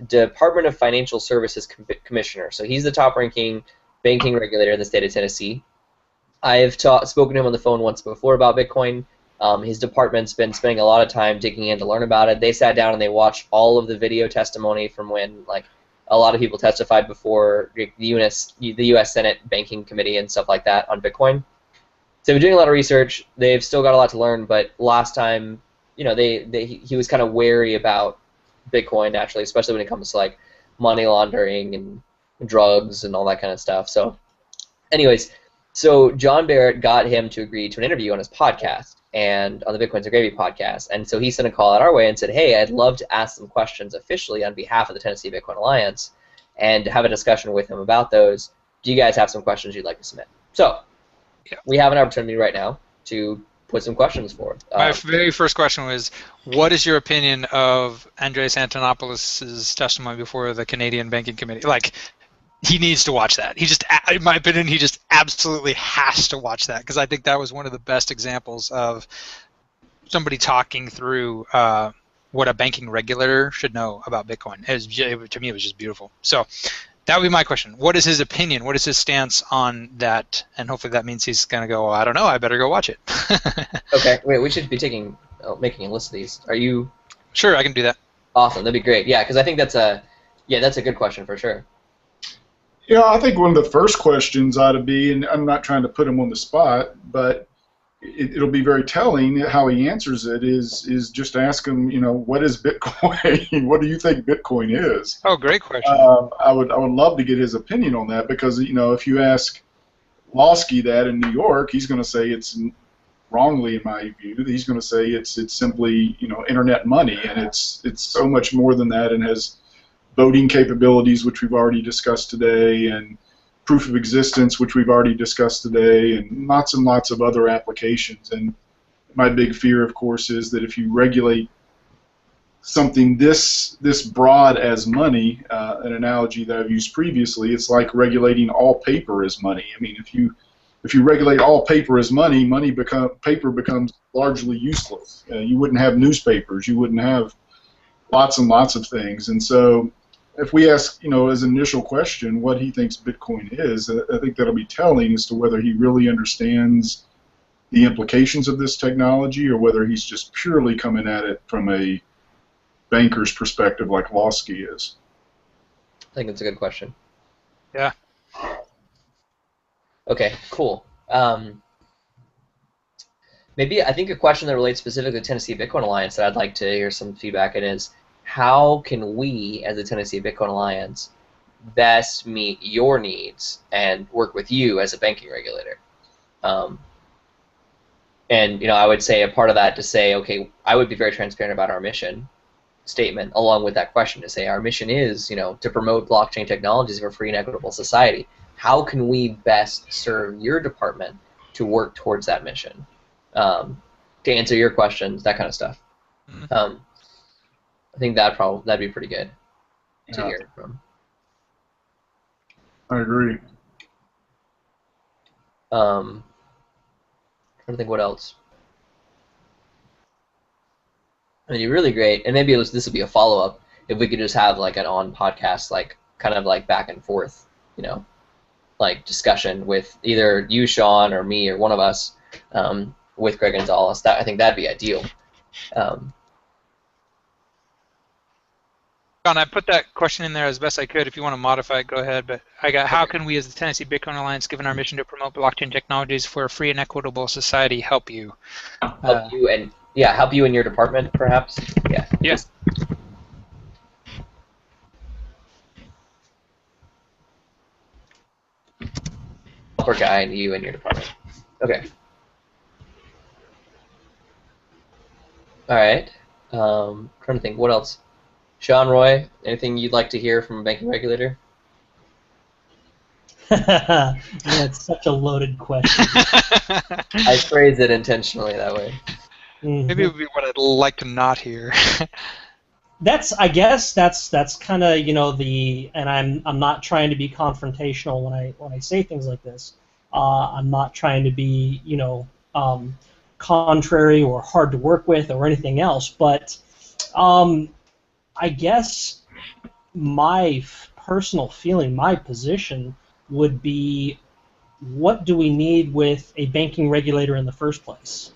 Department of Financial Services Commissioner, so he's the top-ranking banking regulator in the state of Tennessee. I've spoken to him on the phone once before about Bitcoin. His department's been spending a lot of time digging in to learn about it. They sat down and they watched all of the video testimony from when, like, a lot of people testified before the U.S. Senate Banking Committee and stuff like that on Bitcoin. So they've been doing a lot of research. They've still got a lot to learn, but last time, you know, he was kind of wary about Bitcoin, naturally, especially when it comes to, like, money laundering and drugs and all that kind of stuff. So anyways, so John Barrett got him to agree to an interview on his podcast, and on the Bitcoins and Gravy podcast. And so he sent a call out our way and said, hey, I'd love to ask some questions officially on behalf of the Tennessee Bitcoin Alliance and have a discussion with him about those. Do you guys have some questions you'd like to submit? So we have an opportunity right now to put some questions forward. My very first question was, what is your opinion of Andreas Antonopoulos' testimony before the Canadian Banking Committee? Like, he needs to watch that. He just, in my opinion, he just absolutely has to watch that, because I think that was one of the best examples of somebody talking through what a banking regulator should know about Bitcoin. To me, it was just beautiful. So that would be my question. What is his opinion? What is his stance on that? And hopefully that means he's going to go, I don't know, I better go watch it. Okay, wait, we should be making a list of these. Are you? Sure, I can do that. Awesome, that'd be great. Yeah, because I think that's a good question for sure. Yeah, I think one of the first questions ought to be, and I'm not trying to put him on the spot, but it'll be very telling how he answers it, is just ask him, you know, what is Bitcoin? What do you think Bitcoin is? Oh, great question. I would love to get his opinion on that, because, you know, if you ask Losky that in New York, he's going to say it's wrongly, in my view. He's going to say it's simply, you know, internet money, and it's so much more than that, and has voting capabilities, which we've already discussed today, and proof of existence, which we've already discussed today, and lots of other applications. And my big fear, of course, is that if you regulate something this broad as money, an analogy that I've used previously, it's like regulating all paper as money. I mean, if you regulate all paper as money, paper becomes largely useless. You wouldn't have newspapers. You wouldn't have lots and lots of things. And so if we ask, you know, as an initial question what he thinks Bitcoin is, I think that'll be telling as to whether he really understands the implications of this technology, or whether he's just purely coming at it from a banker's perspective like Losky is. I think it's a good question. Yeah. Okay, cool. Maybe I think a question that relates specifically to Tennessee Bitcoin Alliance that I'd like to hear some feedback in is, how can we, as the Tennessee Bitcoin Alliance, best meet your needs and work with you as a banking regulator? And, you know, I would say a part of that to say, okay, I would be very transparent about our mission statement along with that question, to say our mission is, you know, to promote blockchain technologies for a free and equitable society. How can we best serve your department to work towards that mission? To answer your questions, that kind of stuff. Mm-hmm. I think that'd be pretty good to hear from. I agree. I'm trying to think what else. I mean, it'd be really great, and maybe this will be a follow-up, if we could just have like an on-podcast, like kind of like back and forth, you know, like discussion with either you, Sean, or me, or one of us, with Greg Gonzalez. I think that'd be ideal. John, I put that question in there as best I could. If you want to modify it, go ahead. But I got, how can we as the Tennessee Bitcoin Alliance, given our mission to promote blockchain technologies for a free and equitable society, help you? Help you in your department, perhaps? Yeah. Yes. Helper guy and you in your department. Okay. All right. Trying to think. What else? Sean, Roy, anything you'd like to hear from a banking regulator? Yeah, it's such a loaded question. I phrased it intentionally that way. Maybe it would be what I'd like to not hear. I guess that's kind of and I'm not trying to be confrontational when I say things like this. I'm not trying to be contrary or hard to work with or anything else, but I guess my personal feeling, my position would be, what do we need with a banking regulator in the first place?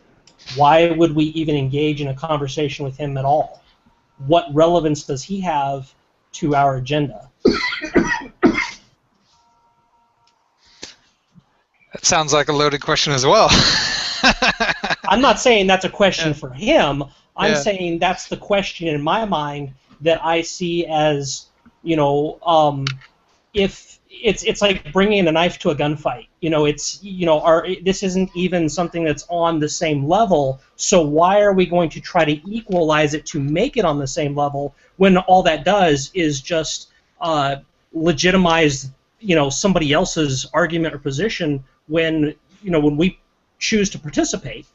Why would we even engage in a conversation with him at all? What relevance does he have to our agenda? That sounds like a loaded question as well. I'm not saying that's a question for him. I'm Yeah. saying that's the question in my mind that I see as, if it's like bringing a knife to a gunfight. This isn't even something that's on the same level. So why are we going to try to equalize it to make it on the same level when all that does is just legitimize, somebody else's argument or position when we choose to participate.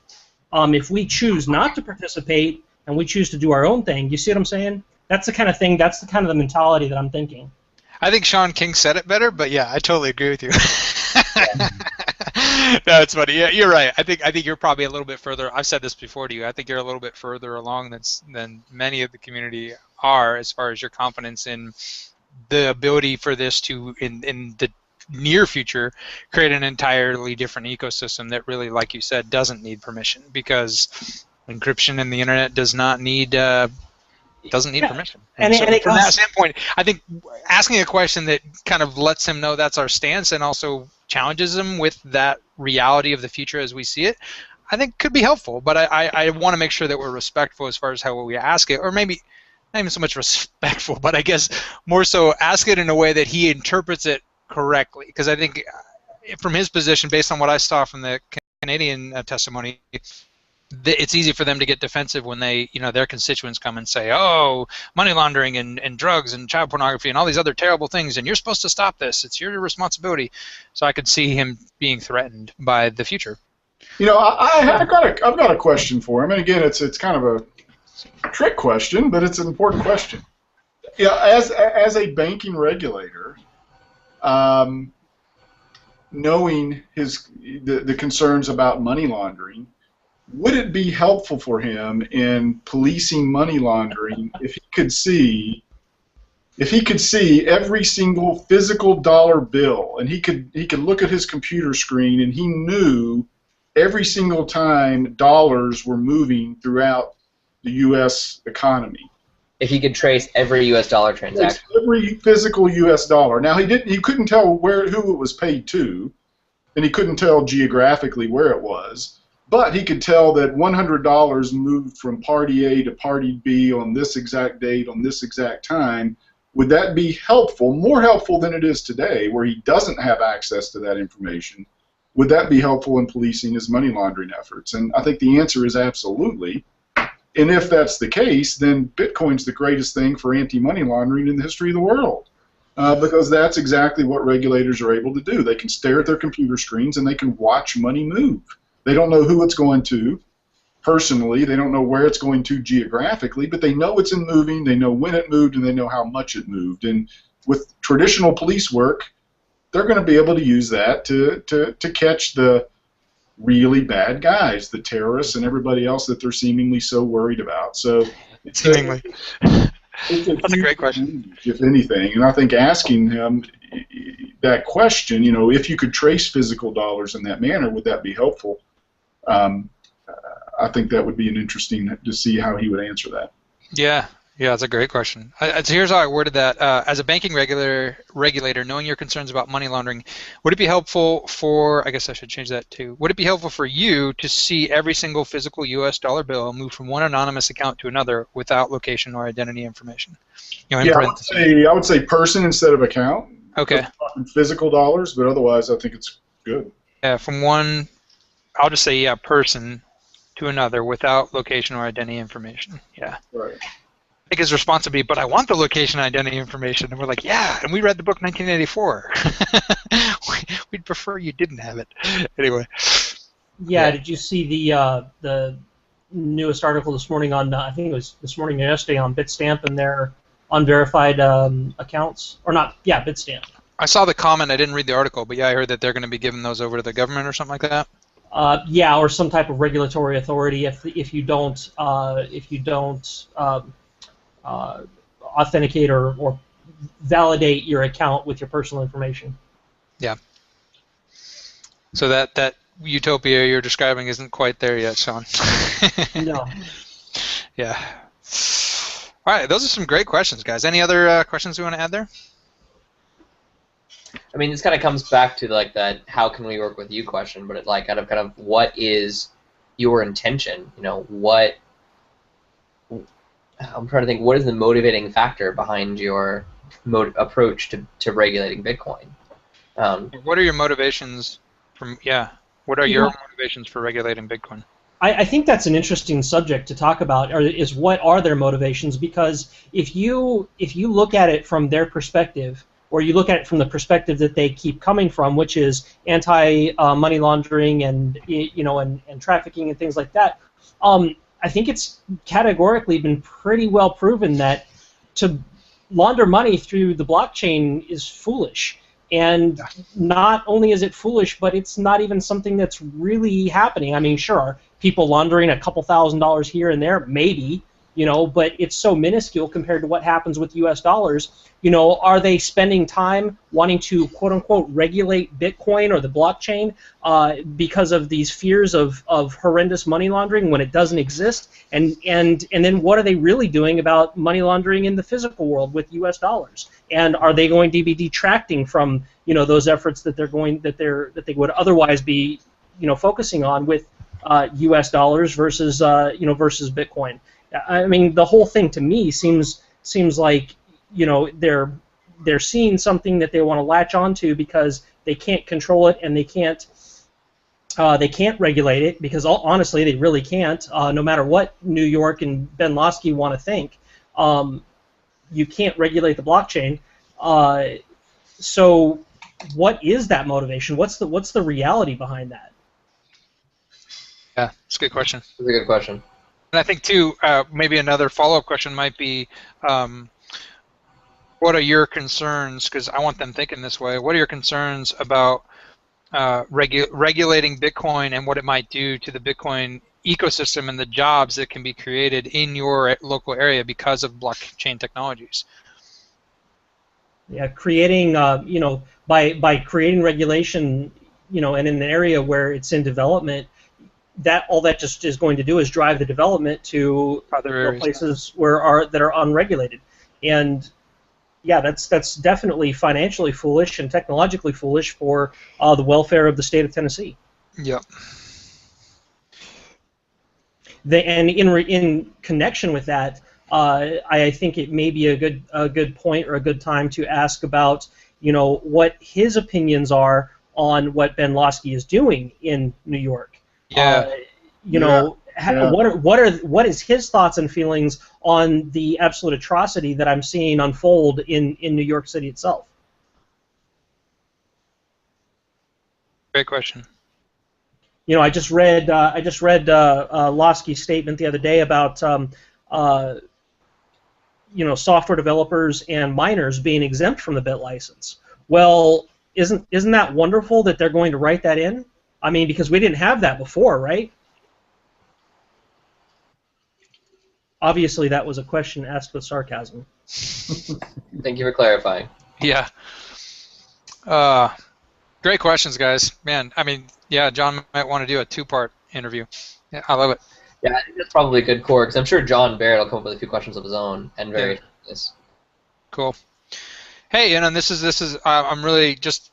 If we choose not to participate and we choose to do our own thing, you see what I'm saying? That's the kind of thing. That's the kind of the mentality that I'm thinking. I think Sean King said it better, but yeah, I totally agree with you. No, it's funny. Yeah, you're right. I think you're probably a little bit further. I've said this before to you. I think you're a little bit further along than many of the community are as far as your confidence in the ability for this to, in the near future, create an entirely different ecosystem that really, like you said, doesn't need permission, because encryption in the internet does not need permission. And so from that standpoint, I think asking a question that kind of lets him know that's our stance and also challenges him with that reality of the future as we see it, I think could be helpful. But I want to make sure that we're respectful as far as how we ask it, or maybe not even so much respectful, but I guess more so ask it in a way that he interprets it correctly. Because I think from his position, based on what I saw from the Canadian testimony, it's easy for them to get defensive when their constituents come and say, oh, money laundering and drugs and child pornography and all these other terrible things, and you're supposed to stop this. It's your responsibility. So I could see him being threatened by the future. I've got a question for him, and again, it's kind of a trick question, but it's an important question. Yeah, as a banking regulator, knowing the concerns about money laundering, would it be helpful for him in policing money laundering if he could see every single physical dollar bill, and he could look at his computer screen and he knew every single time dollars were moving throughout the U.S. economy? If he could trace every U.S. dollar transaction. Every physical U.S. dollar. Now he couldn't tell who it was paid to, and he couldn't tell geographically where it was. But he could tell that $100 moved from party A to party B on this exact date, on this exact time. Would that be helpful, more helpful than it is today, where he doesn't have access to that information? Would that be helpful in policing his money laundering efforts? And I think the answer is absolutely. And if that's the case, then Bitcoin's the greatest thing for anti-money laundering in the history of the world. Because that's exactly what regulators are able to do. They can stare at their computer screens and they can watch money move. They don't know who it's going to personally. They don't know where it's going to geographically, but they know it's moving. They know when it moved, and they know how much it moved. And with traditional police work, they're going to be able to use that to catch the really bad guys, the terrorists, and everybody else that they're seemingly so worried about. So Seemingly. That's a great question. If anything, and I think asking him that question, if you could trace physical dollars in that manner, would that be helpful? I think that would be an interesting to see how he would answer that. Yeah, that's a great question. So here's how I worded that. As a banking regulator, knowing your concerns about money laundering, would it be helpful for, I guess I should change that too, would it be helpful for you to see every single physical U.S. dollar bill move from one anonymous account to another without location or identity information? I would say person instead of account. Okay. Physical dollars, but otherwise I think it's good. Yeah, from one, I'll just say person to another without location or identity information. Yeah. Right. Take his responsibility, but I want the location and identity information. And we're like, yeah, and we read the book 1984. We'd prefer you didn't have it. Anyway. Yeah, did you see the newest article this morning on, I think it was this morning or yesterday, on Bitstamp and their unverified accounts? Or not, yeah, Bitstamp. I saw the comment. I didn't read the article, but yeah, I heard that they're going to be giving those over to the government or something like that. Yeah, or some type of regulatory authority if you don't authenticate or validate your account with your personal information. Yeah. So that utopia you're describing isn't quite there yet, Sean. No. Yeah. All right, those are some great questions, guys. Any other questions you want to add there? I mean, this kind of comes back to like that "how can we work with you" question, but it like kind of what is your intention? You know, what I'm trying to think. What is the motivating factor behind your approach to regulating Bitcoin? What are your motivations from? Yeah. What are your motivations for regulating Bitcoin? I think that's an interesting subject to talk about. Is what are their motivations? Because if you look at it from their perspective, or you look at it from the perspective that they keep coming from, which is anti-money laundering and and trafficking and things like that, I think it's categorically been pretty well proven that to launder money through the blockchain is foolish. And not only is it foolish, but it's not even something that's really happening. I mean, sure, are people laundering a couple $1,000s here and there? Maybe, but it's so minuscule compared to what happens with U.S. dollars. Are they spending time wanting to, quote-unquote, regulate Bitcoin or the blockchain because of these fears of horrendous money laundering when it doesn't exist? And then what are they really doing about money laundering in the physical world with U.S. dollars? And are they going to be detracting from those efforts that they would otherwise be focusing on with U.S. dollars versus versus Bitcoin? I mean, the whole thing to me seems like they're seeing something that they want to latch onto because they can't control it and they can't regulate it, because honestly they really can't. No matter what New York and Ben Losky want to think, you can't regulate the blockchain. So what is that motivation? What's the reality behind that? Yeah, it's a good question. It's a good question. And I think, too, maybe another follow-up question might be, what are your concerns, because I want them thinking this way, what are your concerns about regulating Bitcoin and what it might do to the Bitcoin ecosystem and the jobs that can be created in your local area because of blockchain technologies? Yeah, creating, by creating regulation, and in an area where it's in development, all that just is going to do is drive the development to other places that are unregulated. And yeah, that's definitely financially foolish and technologically foolish for the welfare of the state of Tennessee. Yep. And in connection with that, I think it may be a good point or a good time to ask about what his opinions are on what Ben Losky is doing in New York. Yeah. What is his thoughts and feelings on the absolute atrocity that I'm seeing unfold in New York City itself? Great question. I just read Losky's statement the other day about software developers and miners being exempt from the bit license. Well, isn't that wonderful that they're going to write that in? I mean, because we didn't have that before, right? Obviously, that was a question asked with sarcasm. Thank you for clarifying. Yeah. Great questions, guys. Man, I mean, yeah, John might want to do a two-part interview. Yeah, I love it. Yeah, I think that's probably a good core, because I'm sure John Barrett will come up with a few questions of his own and very nice. Cool. Hey, and this is I'm really just,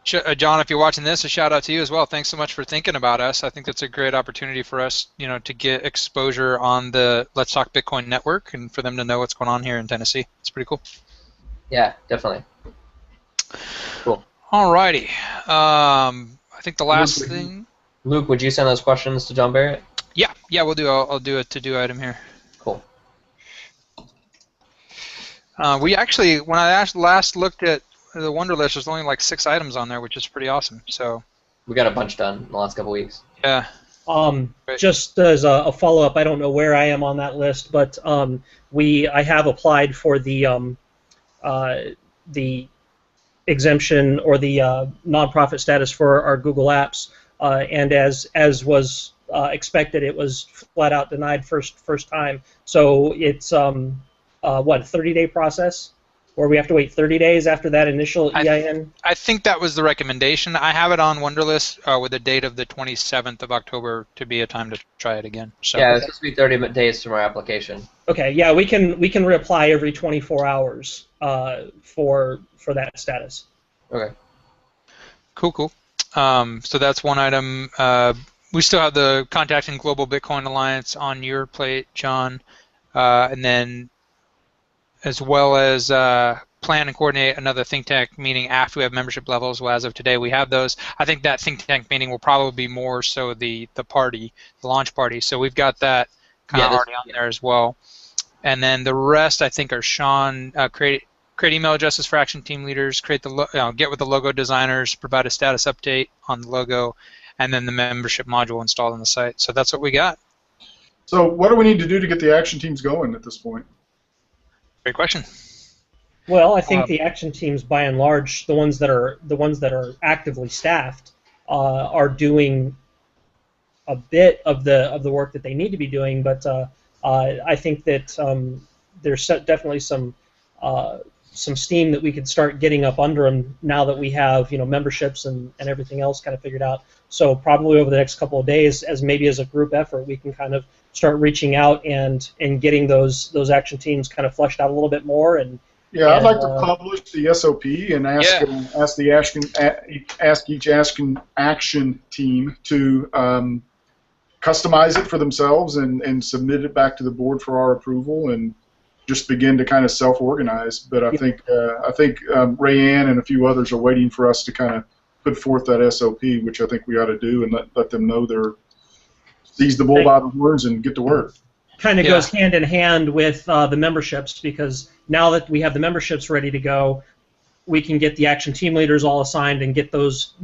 John, if you're watching this, a shout out to you as well. Thanks so much for thinking about us. I think that's a great opportunity for us, to get exposure on the Let's Talk Bitcoin network and for them to know what's going on here in Tennessee. It's pretty cool. Yeah, definitely. Cool. Alrighty. I think the last thing. Luke, would you send those questions to John Barrett? Yeah, we'll do. I'll do a to-do item here. Cool. We actually, when I last looked at the Wunderlist, there's only like 6 items on there, which is pretty awesome. So We got a bunch done in the last couple weeks. yeah. Great. Just as a follow-up, I don't know where I am on that list, but I have applied for the exemption or the nonprofit status for our Google Apps, and as was expected, it was flat out denied first time. So it's a 30-day process, or we have to wait 30 days after that initial EIN? I think that was the recommendation. I have it on Wunderlist with a date of the 27th of October to be a time to try it again. So. Yeah, it's supposed to be 30 days from our application. Okay, yeah, we can reapply every 24 hours for that status. Okay. Cool. So that's one item. We still have the contacting Global Bitcoin Alliance on your plate, John, and then as well as plan and coordinate another think tank meeting after we have membership levels. Well, as of today, we have those. I think that think tank meeting will probably be more so the launch party. So we've got that kind of already on there as well. And then the rest, I think, are Sean create email addresses for action team leaders, get with the logo designers, provide a status update on the logo, and then the membership module installed on the site. So that's what we got. So what do we need to do to get the action teams going at this point? Great question. Well, I think the action teams, by and large, the ones that are actively staffed, are doing a bit of the work that they need to be doing. But I think that there's definitely some steam that we could start getting up under them now that we have memberships and everything else kind of figured out. So probably over the next couple of days, as a group effort, we can kind of start reaching out and getting those action teams kind of fleshed out a little bit more. And I'd like to publish the SOP and ask each action team to customize it for themselves and submit it back to the board for our approval and just begin to kind of self-organize. But I think Rayanne and a few others are waiting for us to kind of put forth that SOP, which I think we ought to do, and let them know they're seize the bull by the horns and get to work. Kind of goes hand in hand with the memberships, because now that we have the memberships ready to go, we can get the action team leaders all assigned and get those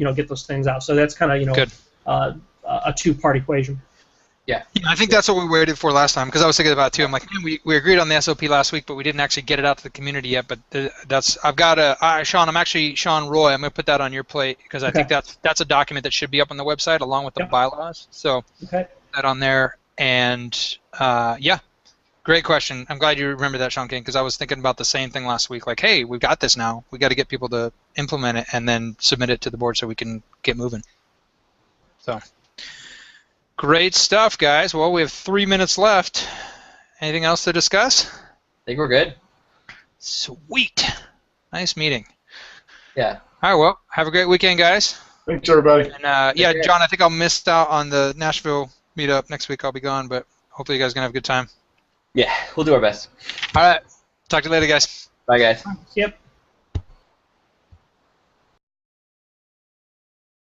things out. So that's kind of a two-part equation. Yeah, I think that's what we waited for last time, because I was thinking about it too. I'm like, we agreed on the SOP last week, but we didn't actually get it out to the community yet. But I've got Sean Roy. I'm going to put that on your plate, because I think that's a document that should be up on the website along with the bylaws. So put that on there. And great question. I'm glad you remember that, Sean King, because I was thinking about the same thing last week. Like, hey, we've got this now. We got to get people to implement it and then submit it to the board so we can get moving. So. Great stuff, guys. Well, we have 3 minutes left. Anything else to discuss? I think we're good. Sweet. Nice meeting. Yeah. All right, well, have a great weekend, guys. Thanks, everybody. And, John, I think I'll miss out on the Nashville meetup. Next week I'll be gone, but hopefully you guys are going to have a good time. Yeah, we'll do our best. All right. Talk to you later, guys. Bye, guys. Yep.